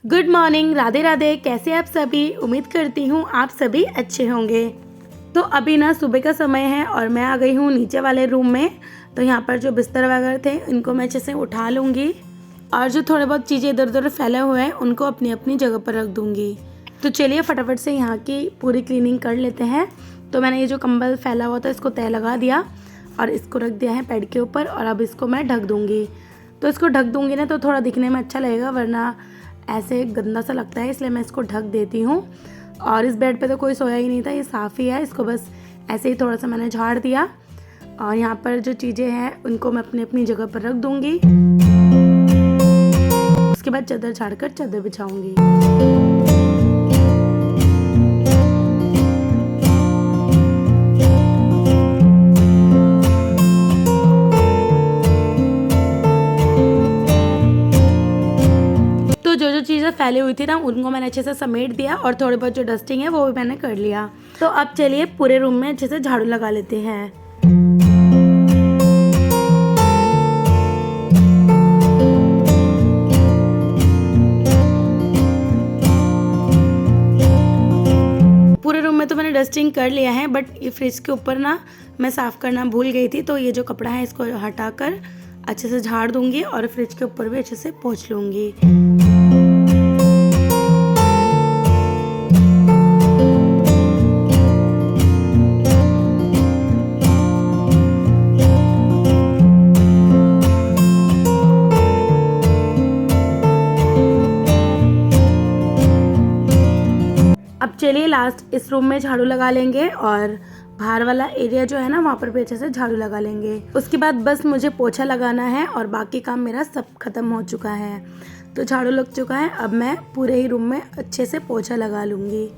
Good morning, Radhe Radhe. कैसे आप सभी? उम्मीद करती हूँ आप सभी अच्छे होंगे। तो अभी ना सुबह का समय है और मैं आ गई हूँ नीचे वाले रूम में। तो यहाँ पर जो बिस्तर वगैरह थे इनको मैं अच्छे से उठा लूँगी और जो थोड़े बहुत चीज़ें इधर उधर फैले हुए हैं उनको अपनी अपनी जगह पर रख दूँगी। तो चलिए फटाफट से यहाँ की पूरी क्लीनिंग कर लेते हैं। तो मैंने ये जो कंबल फैला हुआ था इसको तय लगा दिया और इसको रख दिया है बेड के ऊपर और अब इसको मैं ढक दूँगी। तो इसको ढक दूँगी ना तो थोड़ा दिखने में अच्छा लगेगा, वरना ऐसे गंदा सा लगता है, इसलिए मैं इसको ढक देती हूँ। और इस बेड पे तो कोई सोया ही नहीं था, ये साफ़ ही है। इसको बस ऐसे ही थोड़ा सा मैंने झाड़ दिया और यहाँ पर जो चीज़ें हैं उनको मैं अपनी अपनी जगह पर रख दूँगी। उसके बाद चादर झाड़ कर चादर बिछाऊँगी। जो चीज़ें फैली हुई थी ना उनको मैंने अच्छे से समेट दिया और थोड़ी बहुत जो डस्टिंग है वो भी मैंने कर लिया। तो अब चलिए पूरे रूम में अच्छे से झाड़ू लगा लेते हैं। पूरे रूम में तो मैंने डस्टिंग कर लिया है, बट ये फ्रिज के ऊपर ना मैं साफ़ करना भूल गई थी। तो ये जो कपड़ा है इसको हटाकर अच्छे से झाड़ दूंगी और फ्रिज के ऊपर भी अच्छे से पोंछ लूँगी। अब चलिए लास्ट इस रूम में झाड़ू लगा लेंगे और बाहर वाला एरिया जो है ना वहाँ पर भी अच्छे से झाड़ू लगा लेंगे। उसके बाद बस मुझे पोछा लगाना है और बाकी काम मेरा सब खत्म हो चुका है। तो झाड़ू लग चुका है, अब मैं पूरे ही रूम में अच्छे से पोछा लगा लूँगी।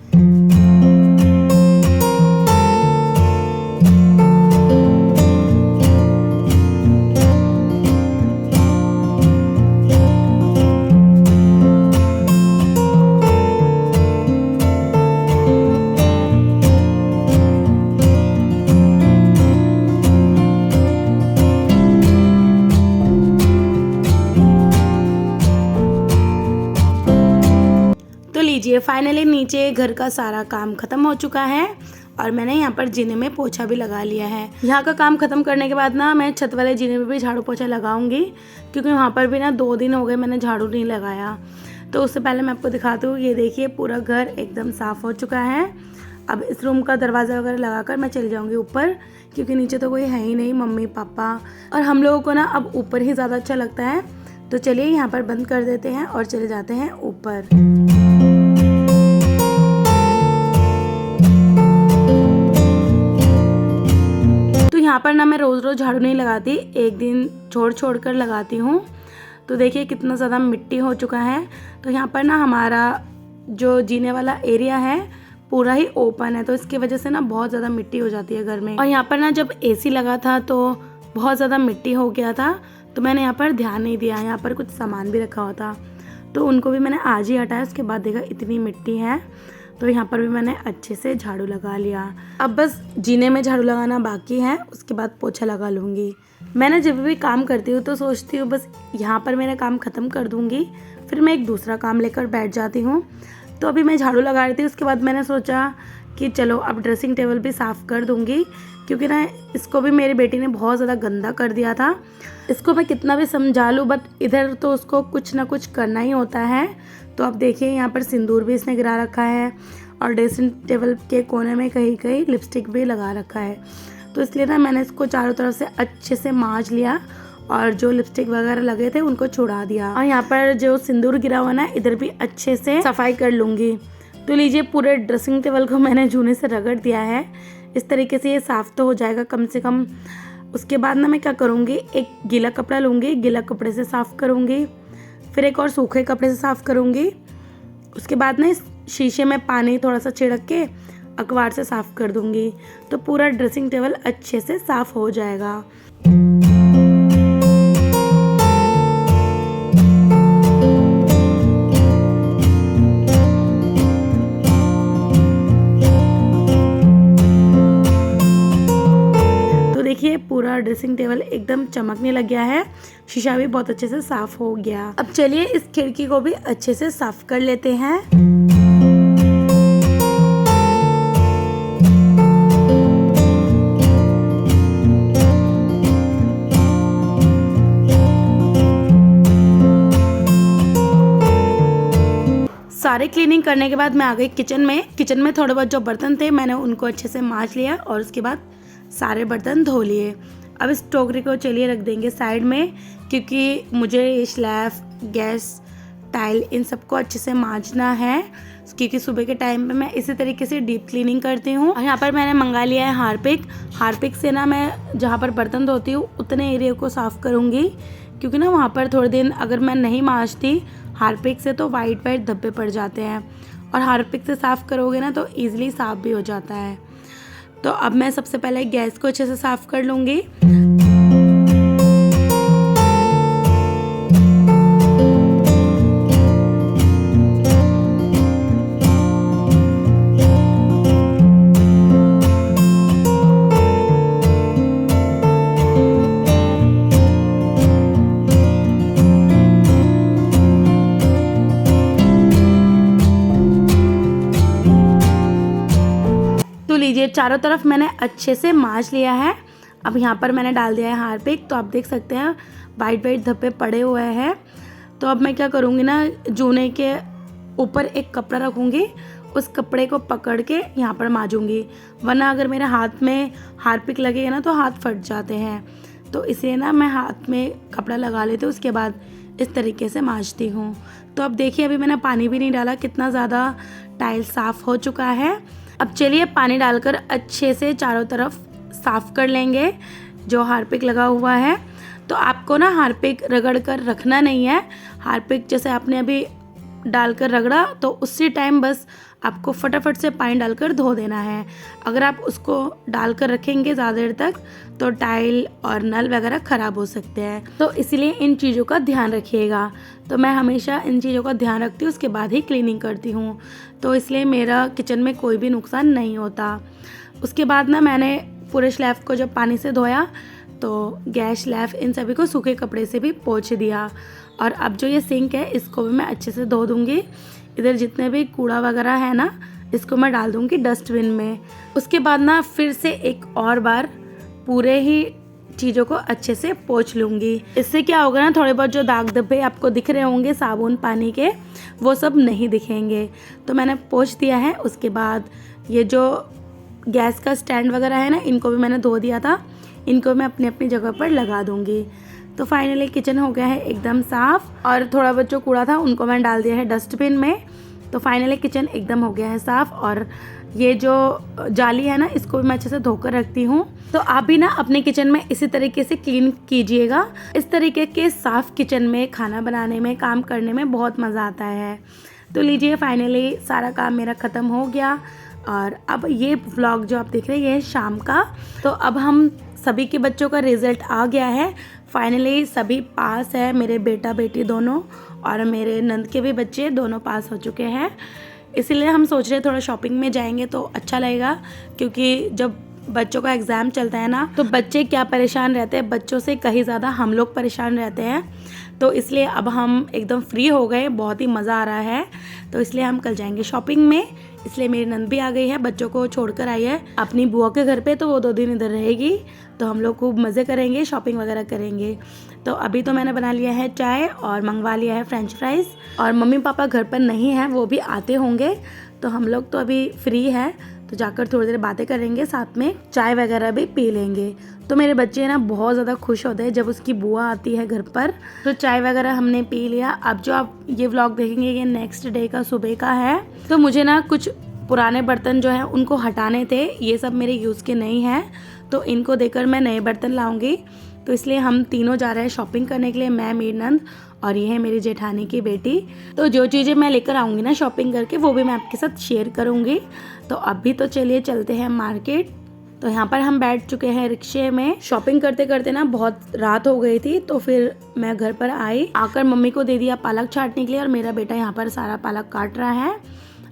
लीजिए फाइनली नीचे घर का सारा काम खत्म हो चुका है और मैंने यहाँ पर जीने में पोछा भी लगा लिया है। यहाँ का काम खत्म करने के बाद ना मैं छत वाले जीने में भी झाड़ू पोछा लगाऊंगी, क्योंकि वहाँ पर भी ना 2 दिन हो गए मैंने झाड़ू नहीं लगाया। तो उससे पहले मैं आपको दिखाती हूँ, ये देखिए पूरा घर एकदम साफ़ हो चुका है। अब इस रूम का दरवाज़ा वगैरह लगा कर मैं चली जाऊँगी ऊपर, क्योंकि नीचे तो कोई है ही नहीं, मम्मी पापा और हम लोगों को ना अब ऊपर ही ज़्यादा अच्छा लगता है। तो चलिए यहाँ पर बंद कर देते हैं और चले जाते हैं ऊपर। यहाँ पर ना मैं रोज़ रोज़ झाड़ू नहीं लगाती, एक दिन छोड़ कर लगाती हूँ। तो देखिए कितना ज़्यादा मिट्टी हो चुका है। तो यहाँ पर ना हमारा जो जीने वाला एरिया है पूरा ही ओपन है, तो इसकी वजह से ना बहुत ज़्यादा मिट्टी हो जाती है घर में। और यहाँ पर ना जब एसी लगा था तो बहुत ज़्यादा मिट्टी हो गया था, तो मैंने यहाँ पर ध्यान नहीं दिया। यहाँ पर कुछ सामान भी रखा हुआ था तो उनको भी मैंने आज ही हटाया। उसके बाद देखा इतनी मिट्टी है, तो यहाँ पर भी मैंने अच्छे से झाड़ू लगा लिया। अब बस जीने में झाड़ू लगाना बाकी है, उसके बाद पोछा लगा लूँगी। मैंने जब भी काम करती हूँ तो सोचती हूँ बस यहाँ पर मेरा काम ख़त्म कर दूँगी, फिर मैं एक दूसरा काम लेकर बैठ जाती हूँ। तो अभी मैं झाड़ू लगा रही थी, उसके बाद मैंने सोचा कि चलो अब ड्रेसिंग टेबल भी साफ़ कर दूँगी, क्योंकि ना इसको भी मेरी बेटी ने बहुत ज़्यादा गंदा कर दिया था। इसको मैं कितना भी समझा लूँ बट इधर तो उसको कुछ ना कुछ करना ही होता है। तो अब देखिए यहाँ पर सिंदूर भी इसने गिरा रखा है और ड्रेसिंग टेबल के कोने में कहीं कहीं लिपस्टिक भी लगा रखा है। तो इसलिए ना मैंने इसको चारों तरफ से अच्छे से मांज लिया और जो लिपस्टिक वगैरह लगे थे उनको छुड़ा दिया। और यहाँ पर जो सिंदूर गिरा हुआ ना इधर भी अच्छे से सफाई कर लूँगी। तो लीजिए पूरे ड्रेसिंग टेबल को मैंने जूने से रगड़ दिया है। इस तरीके से ये साफ़ तो हो जाएगा कम से कम। उसके बाद ना मैं क्या करूँगी, एक गीला कपड़ा लूँगी, गीला कपड़े से साफ़ करूँगी, फिर एक और सूखे कपड़े से साफ़ करूँगी। उसके बाद ना इस शीशे में पानी थोड़ा सा छिड़क के अखबार से साफ़ कर दूँगी, तो पूरा ड्रेसिंग टेबल अच्छे से साफ़ हो जाएगा। देखिए पूरा हमारा ड्रेसिंग टेबल एकदम चमकने लग गया है, शीशा भी बहुत अच्छे से साफ हो गया। अब चलिए इस खिड़की को भी अच्छे से साफ कर लेते हैं। सारे क्लीनिंग करने के बाद मैं आ गई किचन में थोड़े बहुत जो बर्तन थे मैंने उनको अच्छे से मांज लिया और उसके बाद सारे बर्तन धो लिए। अब इस टोकरी को चलिए रख देंगे साइड में, क्योंकि मुझे ये स्लैब, गैस, टाइल इन सबको अच्छे से मांजना है, क्योंकि सुबह के टाइम पे मैं इसी तरीके से डीप क्लीनिंग करती हूँ। और यहाँ पर मैंने मंगा लिया है हार्पिक से ना मैं जहाँ पर बर्तन धोती हूँ उतने एरिया को साफ़ करूँगी, क्योंकि ना वहाँ पर थोड़े दिन अगर मैं नहीं मांजती हार्पिक से तो वाइट धब्बे पड़ जाते हैं, और हार्पिक से साफ़ करोगे ना तो ईज़िली साफ़ भी हो जाता है। तो अब मैं सबसे पहले गैस को अच्छे से साफ़ कर लूँगी। लीजिए चारों तरफ मैंने अच्छे से मांज लिया है। अब यहाँ पर मैंने डाल दिया है हार्पिक, तो आप देख सकते हैं वाइट धब्बे पड़े हुए हैं। तो अब मैं क्या करूँगी ना, जूने के ऊपर एक कपड़ा रखूँगी, उस कपड़े को पकड़ के यहाँ पर मांजूँगी, वरना अगर मेरे हाथ में हार्पिक लगेगा ना तो हाथ फट जाते हैं। तो इसलिए ना मैं हाथ में कपड़ा लगा लेती हूँ, उसके बाद इस तरीके से मांजती हूँ। तो अब देखिए अभी मैंने पानी भी नहीं डाला, कितना ज़्यादा टाइल साफ़ हो चुका है। अब चलिए पानी डालकर अच्छे से चारों तरफ साफ़ कर लेंगे जो हार्पिक लगा हुआ है। तो आपको ना हार्पिक रगड़ कर रखना नहीं है, हार्पिक जैसे आपने अभी डालकर रगड़ा तो उसी टाइम बस आपको फटाफट से पानी डालकर धो देना है। अगर आप उसको डालकर रखेंगे ज़्यादा देर तक तो टाइल और नल वगैरह ख़राब हो सकते हैं, तो इसलिए इन चीज़ों का ध्यान रखिएगा। तो मैं हमेशा इन चीज़ों का ध्यान रखती हूँ, उसके बाद ही क्लीनिंग करती हूँ, तो इसलिए मेरा किचन में कोई भी नुकसान नहीं होता। उसके बाद ना मैंने पूरे स्लैब को जब पानी से धोया तो गैस, स्लैब इन सभी को सूखे कपड़े से भी पोंछ दिया। और अब जो ये सिंक है इसको भी मैं अच्छे से धो दूँगी। इधर जितने भी कूड़ा वगैरह है ना इसको मैं डाल दूँगी डस्टबिन में। उसके बाद ना फिर से एक और बार पूरे ही चीज़ों को अच्छे से पोंछ लूँगी। इससे क्या होगा ना, थोड़े बहुत जो दाग धब्बे आपको दिख रहे होंगे साबुन पानी के, वो सब नहीं दिखेंगे। तो मैंने पोंछ दिया है। उसके बाद ये जो गैस का स्टैंड वगैरह है ना, इनको भी मैंने धो दिया था, इनको मैं अपनी अपनी जगह पर लगा दूँगी। तो फाइनली किचन हो गया है एकदम साफ़, और थोड़ा बहुत जो कूड़ा था उनको मैंने डाल दिया है डस्टबिन में। तो फाइनली किचन एकदम हो गया है साफ़। और ये जो जाली है ना इसको भी मैं अच्छे से धोकर रखती हूँ। तो आप भी ना अपने किचन में इसी तरीके से क्लीन कीजिएगा। इस तरीके के साफ़ किचन में खाना बनाने में, काम करने में बहुत मज़ा आता है। तो लीजिए फाइनली सारा काम मेरा ख़त्म हो गया। और अब ये व्लॉग जो आप देख रहे हैं ये है शाम का। तो अब हम सभी के बच्चों का रिज़ल्ट आ गया है, फाइनली सभी पास है, मेरे बेटा बेटी दोनों और मेरे नंद के भी बच्चे दोनों पास हो चुके हैं। इसीलिए हम सोच रहे हैं थोड़ा शॉपिंग में जाएंगे तो अच्छा लगेगा, क्योंकि जब बच्चों का एग्ज़ाम चलता है ना तो बच्चे क्या परेशान रहते हैं, बच्चों से कहीं ज़्यादा हम लोग परेशान रहते हैं। तो इसलिए अब हम एकदम फ्री हो गए, बहुत ही मज़ा आ रहा है। तो इसलिए हम कल जाएंगे शॉपिंग में। इसलिए मेरी नंद भी आ गई है, बच्चों को छोड़कर आई है अपनी बुआ के घर पे, तो वो 2 दिन इधर रहेगी। तो हम लोग खूब मज़े करेंगे, शॉपिंग वगैरह करेंगे। तो अभी तो मैंने बना लिया है चाय और मंगवा लिया है फ्रेंच फ्राइज़, और मम्मी पापा घर पर नहीं हैं, वो भी आते होंगे। तो हम लोग तो अभी फ्री है, तो जाकर थोड़ी देर बातें करेंगे, साथ में चाय वगैरह भी पी लेंगे। तो मेरे बच्चे ना बहुत ज़्यादा खुश होते हैं जब उसकी बुआ आती है घर पर। तो चाय वगैरह हमने पी लिया। अब जो आप ये व्लॉग देखेंगे ये नेक्स्ट डे का सुबह का है। तो मुझे ना कुछ पुराने बर्तन जो हैं उनको हटाने थे, ये सब मेरे यूज़ के नहीं हैं, तो इनको देकर मैं नए बर्तन लाऊंगी। तो इसलिए हम तीनों जा रहे हैं शॉपिंग करने के लिए, मैं, मेरी नंद और ये है मेरी जेठानी की बेटी। तो जो चीज़ें मैं लेकर आऊँगी ना शॉपिंग करके वो भी मैं आपके साथ शेयर करूँगी। तो अभी तो चलिए चलते हैं मार्केट। तो यहाँ पर हम बैठ चुके हैं रिक्शे में। शॉपिंग करते करते ना बहुत रात हो गई थी, तो फिर मैं घर पर आई, आकर मम्मी को दे दिया पालक छाटने के लिए, और मेरा बेटा यहाँ पर सारा पालक काट रहा है।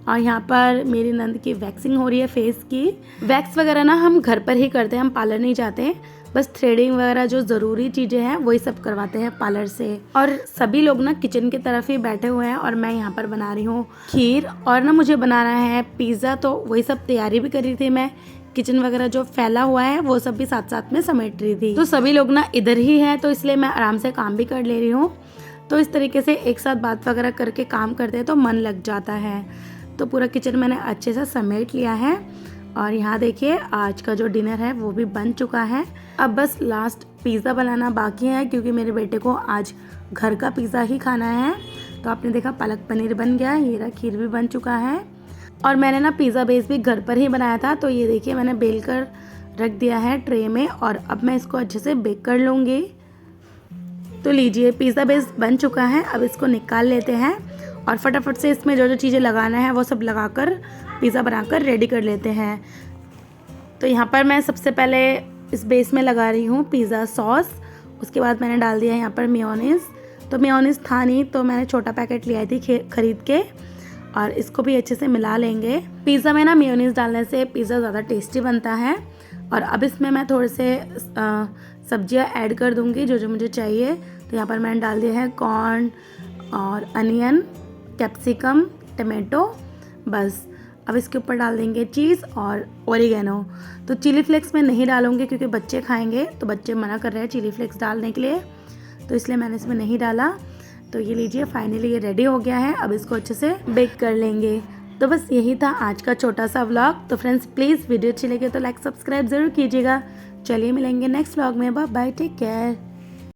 और यहाँ पर मेरी नंद की वैक्सिंग हो रही है फेस की। वैक्स वगैरह ना हम घर पर ही करते हैं, हम पार्लर नहीं जाते हैं, बस थ्रेडिंग वगैरह जो ज़रूरी चीज़ें हैं वही सब करवाते हैं पार्लर से। और सभी लोग ना किचन की तरफ ही बैठे हुए हैं और मैं यहाँ पर बना रही हूँ खीर, और ना मुझे बनाना है पिज़्ज़ा, तो वही सब तैयारी भी कर रही थी मैं। किचन वगैरह जो फैला हुआ है वो सब भी साथ साथ में समेट रही थी। तो सभी लोग ना इधर ही हैं, तो इसलिए मैं आराम से काम भी कर ले रही हूँ। तो इस तरीके से एक साथ बात वगैरह करके काम करते हैं तो मन लग जाता है। तो पूरा किचन मैंने अच्छे से समेट लिया है। और यहाँ देखिए आज का जो डिनर है वो भी बन चुका है। अब बस लास्ट पिज़्ज़ा बनाना बाकी है, क्योंकि मेरे बेटे को आज घर का पिज़्ज़ा ही खाना है। तो आपने देखा पालक पनीर बन गया, ये रहा खीर भी बन चुका है। और मैंने ना पिज़्ज़ा बेस भी घर पर ही बनाया था, तो ये देखिए मैंने बेल कर रख दिया है ट्रे में, और अब मैं इसको अच्छे से बेक कर लूँगी। तो लीजिए पिज़्ज़ा बेस बन चुका है। अब इसको निकाल लेते हैं और फटाफट से इसमें जो जो चीज़ें लगाना है वो सब लगाकर पिज़्ज़ा बनाकर रेडी कर लेते हैं। तो यहाँ पर मैं सबसे पहले इस बेस में लगा रही हूँ पिज़्ज़ा सॉस। उसके बाद मैंने डाल दिया यहाँ पर मेयोनीज़। तो मेयोनीज़ था नहीं तो मैंने छोटा पैकेट लिया थी खरीद के, और इसको भी अच्छे से मिला लेंगे। पिज़्ज़ा में ना मेयोनीज़ डालने से पिज़्ज़ा ज़्यादा टेस्टी बनता है। और अब इसमें मैं थोड़े से सब्जियां ऐड कर दूंगी जो जो मुझे चाहिए। तो यहाँ पर मैंने डाल दिया है कॉर्न और अनियन, कैप्सिकम, टमाटो। बस अब इसके ऊपर डाल देंगे चीज़ और ओरिगेनो। तो चिली फ्लेक्स मैं नहीं डालूंगी क्योंकि बच्चे खाएंगे, तो बच्चे मना कर रहे हैं चिली फ्लेक्स डालने के लिए, तो इसलिए मैंने इसमें नहीं डाला। तो ये लीजिए फाइनली ये रेडी हो गया है। अब इसको अच्छे से बेक कर लेंगे। तो बस यही था आज का छोटा सा व्लॉग। तो फ्रेंड्स प्लीज़ वीडियो अच्छी लगे तो लाइक सब्सक्राइब ज़रूर कीजिएगा। चलिए मिलेंगे नेक्स्ट व्लॉग में। Bye bye, take care.